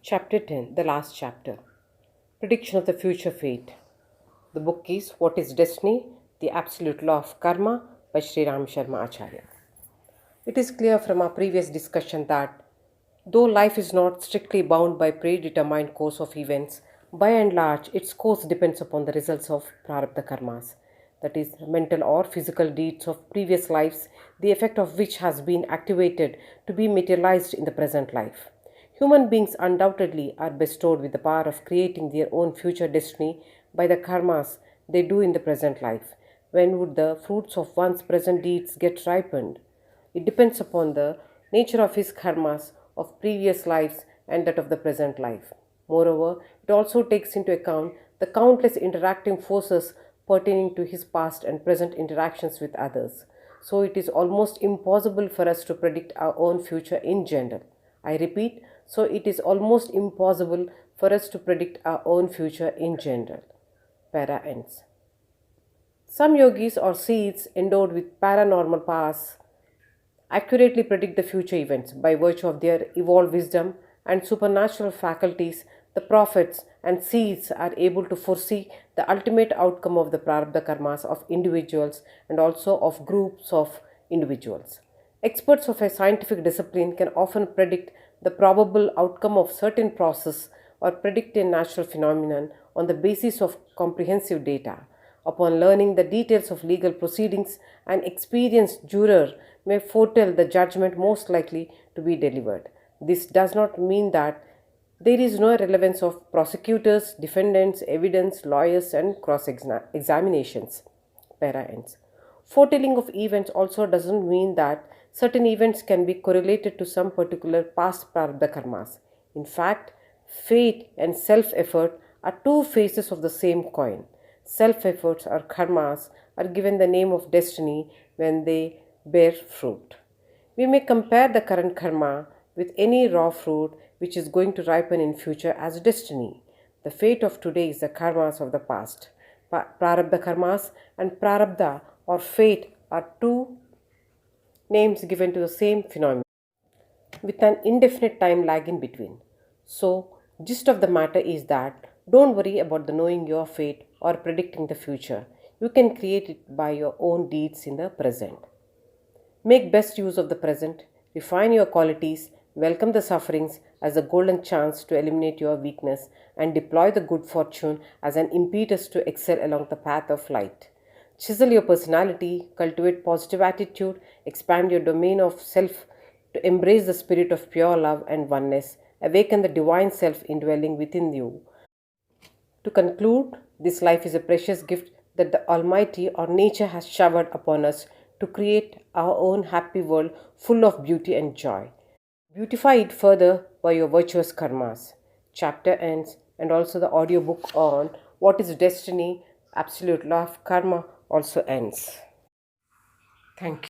Chapter 10, the last chapter. Prediction of the future fate. The book is What is Destiny? The Absolute Law of Karma by Sri Ram Sharma Acharya. It is clear from our previous discussion that though life is not strictly bound by predetermined course of events, by and large its course depends upon the results of prarabdha karmas, that is, mental or physical deeds of previous lives, the effect of which has been activated to be materialized in the present life. Human beings undoubtedly are bestowed with the power of creating their own future destiny by the karmas they do in the present life. When would the fruits of one's present deeds get ripened? It depends upon the nature of his karmas of previous lives and that of the present life. Moreover, it also takes into account the countless interacting forces pertaining to his past and present interactions with others. So it is almost impossible for us to predict our own future in general. I repeat, so it is almost impossible for us to predict our own future in general. Para ends. Some yogis or seeds endowed with paranormal powers accurately predict the future events by virtue of their evolved wisdom and supernatural faculties. The prophets and seeds are able to foresee the ultimate outcome of the prarabdha karmas of individuals and also of groups of individuals. Experts of a scientific discipline can often predict the probable outcome of certain process or predict a natural phenomenon on the basis of comprehensive data. Upon learning the details of legal proceedings, an experienced juror may foretell the judgment most likely to be delivered. This does not mean that there is no relevance of prosecutors, defendants, evidence, lawyers, and cross examinations. Para ends. Foretelling of events also doesn't mean that certain events can be correlated to some particular past prarabdha karmas. In fact, fate and self effort are two faces of the same coin. Self efforts or karmas are given the name of destiny when they bear fruit. We may compare the current karma with any raw fruit which is going to ripen in future as destiny. The fate of today is the karmas of the past. Prarabdha karmas and prarabdha or fate are two names given to the same phenomenon with an indefinite time lag in between. So, gist of the matter is that don't worry about the knowing your fate or predicting the future. You can create it by your own deeds in the present. Make best use of the present, refine your qualities, welcome the sufferings as a golden chance to eliminate your weakness, and deploy the good fortune as an impetus to excel along the path of light. Chisel your personality, cultivate positive attitude, expand your domain of self to embrace the spirit of pure love and oneness, awaken the divine self indwelling within you. To conclude, this life is a precious gift that the Almighty or nature has showered upon us to create our own happy world full of beauty and joy. Beautify it further by your virtuous karmas. Chapter ends, and also the audiobook on What is Destiny, Absolute Law of Karma also ends. Thank you.